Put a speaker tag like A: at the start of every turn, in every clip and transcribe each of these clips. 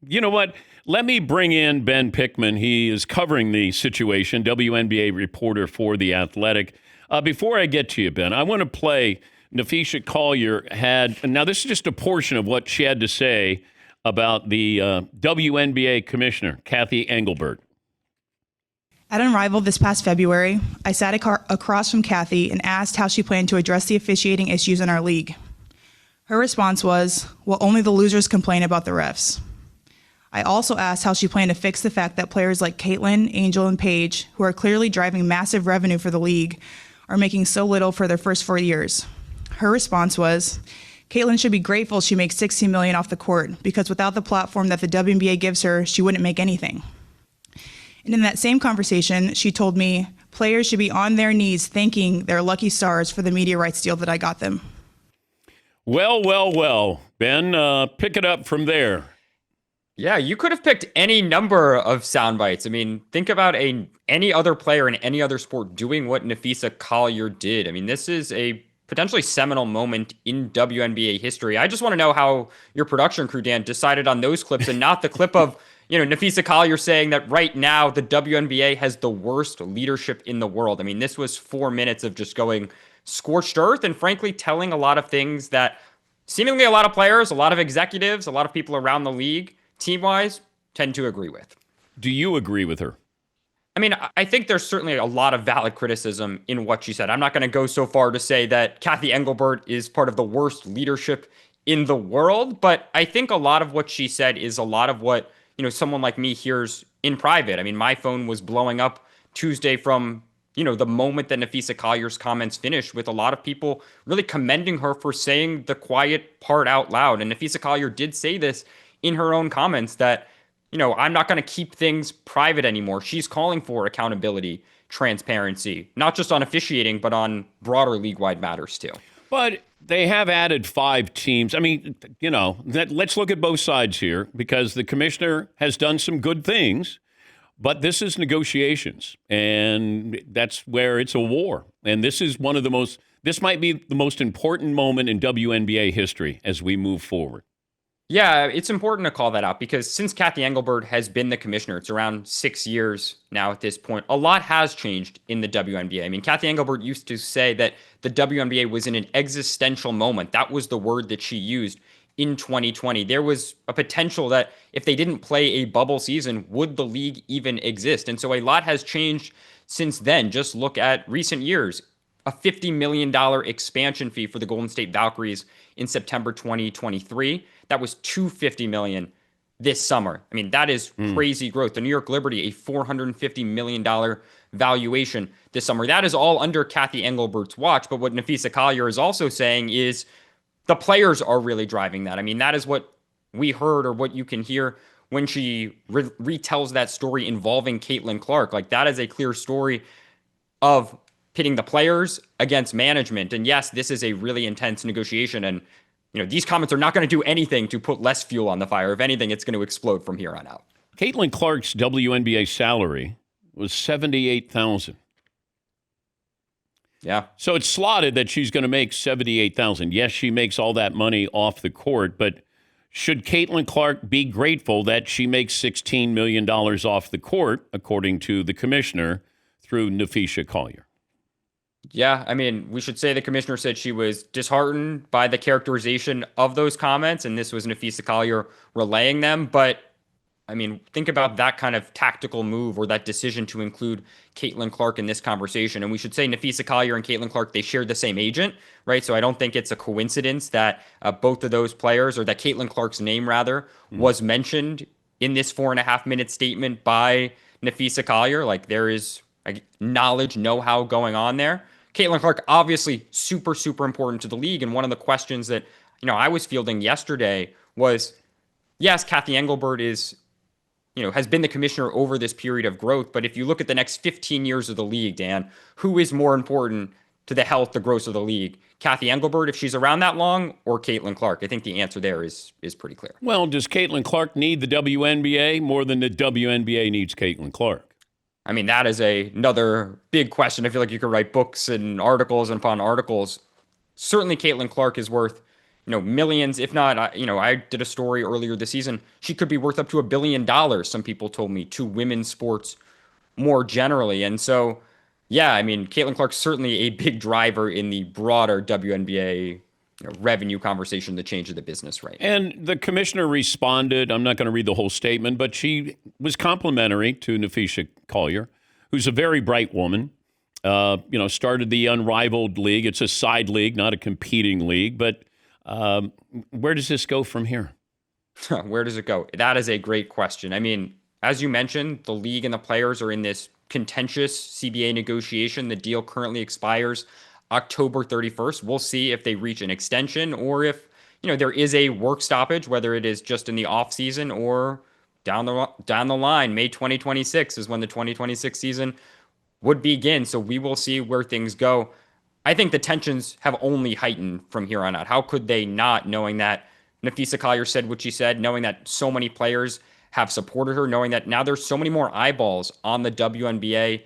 A: You know what? Let me bring in Ben Pickman. He is covering the situation, WNBA reporter for The Athletic. Before I get to you, Ben, I want to play Napheesa Collier now this is just a portion of what she had to say about the WNBA commissioner, Kathy Engelbert.
B: At Unrivaled this past February, I sat across from Kathy and asked how she planned to address the officiating issues in our league. Her response was, well, only the losers complain about the refs. I also asked how she planned to fix the fact that players like Caitlyn, Angel, and Paige, who are clearly driving massive revenue for the league, are making so little for their first 4 years. Her response was, Caitlyn should be grateful she makes $16 million off the court, because without the platform that the WNBA gives her, she wouldn't make anything. And in that same conversation, she told me players should be on their knees thanking their lucky stars for the media rights deal that I got them.
A: Well, Ben, pick it up from there.
C: Yeah, you could have picked any number of sound bites. I mean, think about any other player in any other sport doing what Napheesa Collier did. I mean, this is a potentially seminal moment in WNBA history. I just want to know how your production crew, Dan, decided on those clips and not the clip of, Napheesa Collier saying that right now the WNBA has the worst leadership in the world. I mean, this was 4 minutes of just going scorched earth and frankly telling a lot of things that seemingly a lot of players, a lot of executives, a lot of people around the league, team-wise, tend to agree with.
A: Do you agree with her?
C: I mean, I think there's certainly a lot of valid criticism in what she said. I'm not going to go so far to say that Kathy Engelbert is part of the worst leadership in the world, but I think a lot of what she said is a lot of what, someone like me hears in private. I mean, my phone was blowing up Tuesday from, the moment that Napheesa Collier's comments finished, with a lot of people really commending her for saying the quiet part out loud. And Napheesa Collier did say this in her own comments that, I'm not going to keep things private anymore. She's calling for accountability, transparency, not just on officiating, but on broader league-wide matters too.
A: But they have added 5 teams. I mean, let's look at both sides here, because the commissioner has done some good things, but this is negotiations, and that's where it's a war. And this is this might be the most important moment in WNBA history as we move forward.
C: Yeah, it's important to call that out, because since Kathy Engelbert has been the commissioner, it's around 6 years now at this point, a lot has changed in the WNBA. I mean, Kathy Engelbert used to say that the WNBA was in an existential moment. That was the word that she used in 2020. There was a potential that if they didn't play a bubble season, would the league even exist? And so a lot has changed since then. Just look at recent years. A $50 million expansion fee for the Golden State Valkyries in September 2023. That was $250 million this summer. I mean, that is crazy growth. The New York Liberty, a $450 million valuation this summer. That is all under Kathy Engelbert's watch. But what Napheesa Collier is also saying is the players are really driving that. I mean, that is what we heard, or what you can hear when she retells that story involving Caitlyn Clark. Like, that is a clear story of pitting the players against management. And yes, this is a really intense negotiation. And, these comments are not going to do anything to put less fuel on the fire. If anything, it's going to explode from here on out.
A: Caitlyn Clark's WNBA salary was $78,000.
C: Yeah.
A: So it's slotted that she's going to make $78,000. Yes, she makes all that money off the court, but should Caitlyn Clark be grateful that she makes $16 million off the court, according to the commissioner, through Napheesa Collier?
C: Yeah, I mean, we should say the commissioner said she was disheartened by the characterization of those comments, and this was Napheesa Collier relaying them. But, I mean, think about that kind of tactical move, or that decision to include Caitlyn Clark in this conversation. And we should say Napheesa Collier and Caitlyn Clark, they shared the same agent, right? So I don't think it's a coincidence that both of those players, or that Caitlyn Clark's name, rather, was mentioned in this 4.5-minute statement by Napheesa Collier. Like, there is knowledge, know-how going on there. Caitlyn Clark, obviously super, super important to the league. And one of the questions that, I was fielding yesterday was, yes, Kathy Engelbert is, has been the commissioner over this period of growth. But if you look at the next 15 years of the league, Dan, who is more important to the health, the growth of the league? Kathy Engelbert, if she's around that long, or Caitlyn Clark? I think the answer there is pretty clear.
A: Well, does Caitlyn Clark need the WNBA more than the WNBA needs Caitlyn Clark?
C: I mean, that is another big question. I feel like you could write books and articles and upon articles. Certainly, Caitlyn Clark is worth, millions, if not, I did a story earlier this season. She could be worth up to $1 billion, some people told me, to women's sports more generally. And so, yeah, I mean, Caitlyn Clark's certainly a big driver in the broader WNBA revenue conversation, the change of the business right now.
A: And the commissioner responded. I'm not going to read the whole statement, but she was complimentary to Napheesa Collier, who's a very bright woman. Started the Unrivaled League. It's a side league, not a competing league. But where does this go from here?
C: Where does it go? That is a great question. I mean, as you mentioned, the league and the players are in this contentious CBA negotiation. The deal currently expires October 31st. We'll see if they reach an extension or if, there is a work stoppage, whether it is just in the off season or down the line. May 2026 is when the 2026 season would begin. So we will see where things go. I think the tensions have only heightened from here on out. How could they not, knowing that Napheesa Collier said what she said, knowing that so many players have supported her, knowing that now there's so many more eyeballs on the WNBA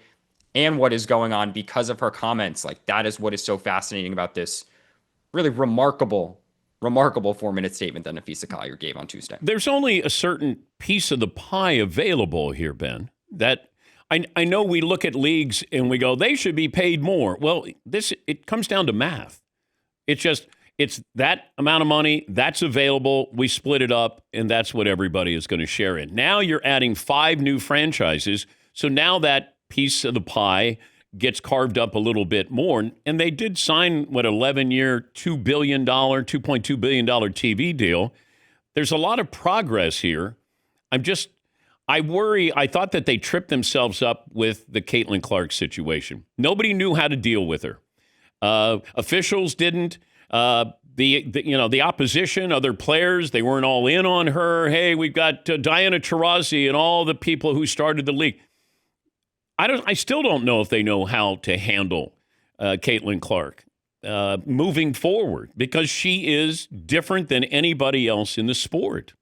C: and what is going on because of her comments. Like, that is what is so fascinating about this really remarkable 4-minute statement that Napheesa Collier gave on Tuesday.
A: There's only a certain piece of the pie available here, Ben, that I know we look at leagues and we go, they should be paid more. Well, it comes down to math. It's that amount of money that's available. We split it up, and that's what everybody is going to share in. Now you're adding 5 new franchises, so now that piece of the pie gets carved up a little bit more. And they did sign, 11-year, $2 billion, $2.2 billion TV deal. There's a lot of progress here. I worry. I thought that they tripped themselves up with the Caitlyn Clark situation. Nobody knew how to deal with her. Officials didn't. The opposition, other players, they weren't all in on her. Hey, we've got Diana Taurasi and all the people who started the league. I still don't know if they know how to handle Caitlyn Clark moving forward, because she is different than anybody else in the sport.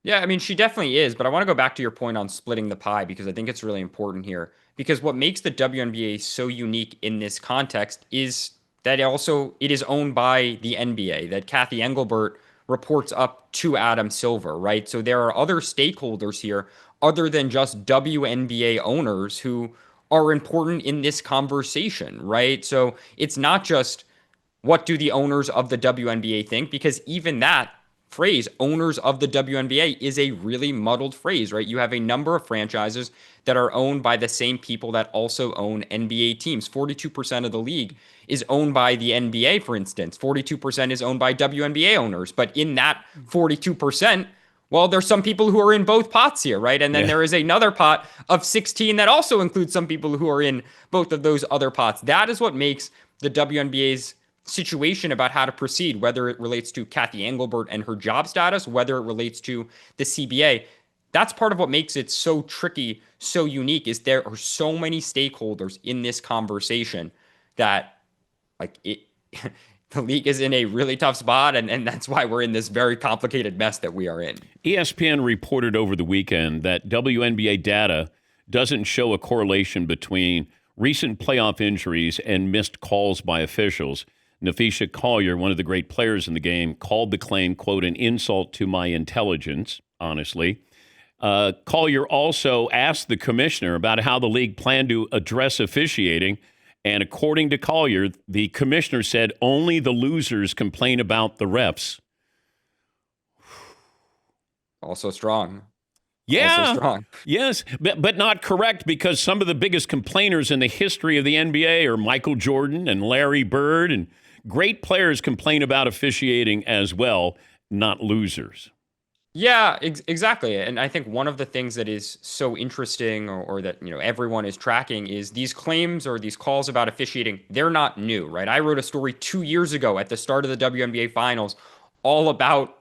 C: Yeah, I mean, she definitely is. But I want to go back to your point on splitting the pie, because I think it's really important here. Because what makes the WNBA so unique in this context is that it is owned by the NBA, that Kathy Engelbert reports up to Adam Silver, right? So there are other stakeholders here other than just WNBA owners who are important in this conversation, right? So it's not just what do the owners of the WNBA think, because even that phrase, owners of the WNBA, is a really muddled phrase, right? You have a number of franchises that are owned by the same people that also own NBA teams. 42% of the league is owned by the NBA, for instance. 42% is owned by WNBA owners. But in that 42%, well, there's some people who are in both pots here, right? And then there is another pot of 16 that also includes some people who are in both of those other pots. That is what makes the WNBA's situation about how to proceed, whether it relates to Kathy Engelbert and her job status, whether it relates to the CBA. That's part of what makes it so tricky, so unique, is there are so many stakeholders in this conversation that the league is in a really tough spot, and that's why we're in this very complicated mess that we are in.
A: ESPN reported over the weekend that WNBA data doesn't show a correlation between recent playoff injuries and missed calls by officials. Napheesa Collier, one of the great players in the game, called the claim, quote, an insult to my intelligence, honestly. Collier also asked the commissioner about how the league planned to address officiating. And according to Collier, the commissioner said only the losers complain about the refs.
C: Also strong.
A: Yeah.
C: Also strong.
A: Yes, but not correct, because some of the biggest complainers in the history of the NBA are Michael Jordan and Larry Bird, and great players complain about officiating as well, not losers.
C: Yeah, exactly. And I think one of the things that is so interesting, or that everyone is tracking, is these claims or these calls about officiating. They're not new, right? I wrote a story 2 years ago at the start of the WNBA finals all about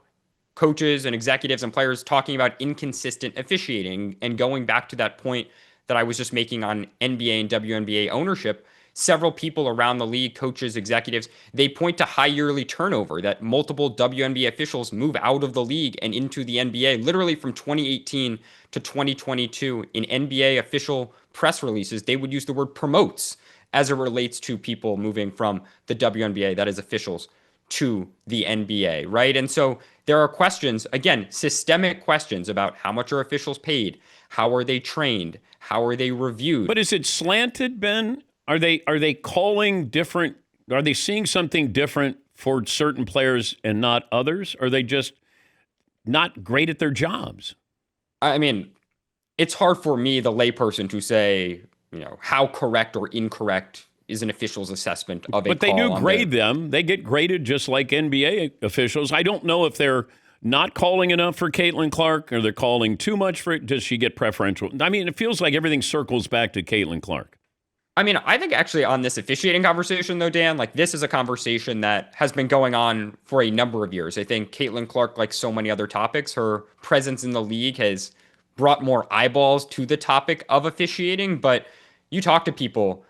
C: coaches and executives and players talking about inconsistent officiating, and going back to that point that I was just making on NBA and WNBA ownership. Several people around the league, coaches, executives, they point to high yearly turnover, that multiple WNBA officials move out of the league and into the NBA, literally from 2018 to 2022. In NBA official press releases, they would use the word promotes as it relates to people moving from the WNBA, that is officials, to the NBA, right? And so there are questions, again, systemic questions about how much are officials paid, how are they trained, how are they reviewed.
A: But is it slanted, Ben? Are they calling different? Are they seeing something different for certain players and not others? Are they just not great at their jobs?
C: I mean, it's hard for me, the layperson, to say, how correct or incorrect is an official's assessment of a call.
A: But they do grade them. They get graded just like NBA officials. I don't know if they're not calling enough for Caitlyn Clark or they're calling too much for it. Does she get preferential? I mean, it feels like everything circles back to Caitlyn Clark.
C: I mean, I think actually on this officiating conversation, though, Dan, like this is a conversation that has been going on for a number of years. I think Caitlyn Clark, like so many other topics, her presence in the league has brought more eyeballs to the topic of officiating. But you talk to people,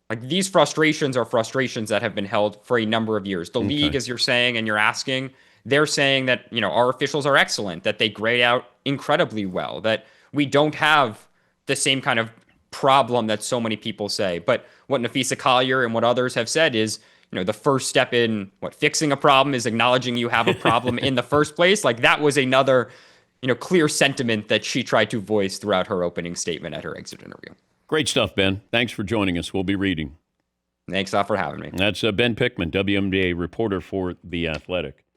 C: like these frustrations are frustrations that have been held for a number of years. The league, as you're saying and you're asking, they're saying that, our officials are excellent, that they grade out incredibly well, that we don't have the same kind of problem that so many people say. But what Napheesa Collier and what others have said is, the first step in fixing a problem is acknowledging you have a problem in the first place. Like that was another, clear sentiment that she tried to voice throughout her opening statement at her exit interview.
A: Great stuff, Ben. Thanks for joining us. We'll be reading.
C: Thanks a lot for having me.
A: That's Ben Pickman, WNBA reporter for The Athletic.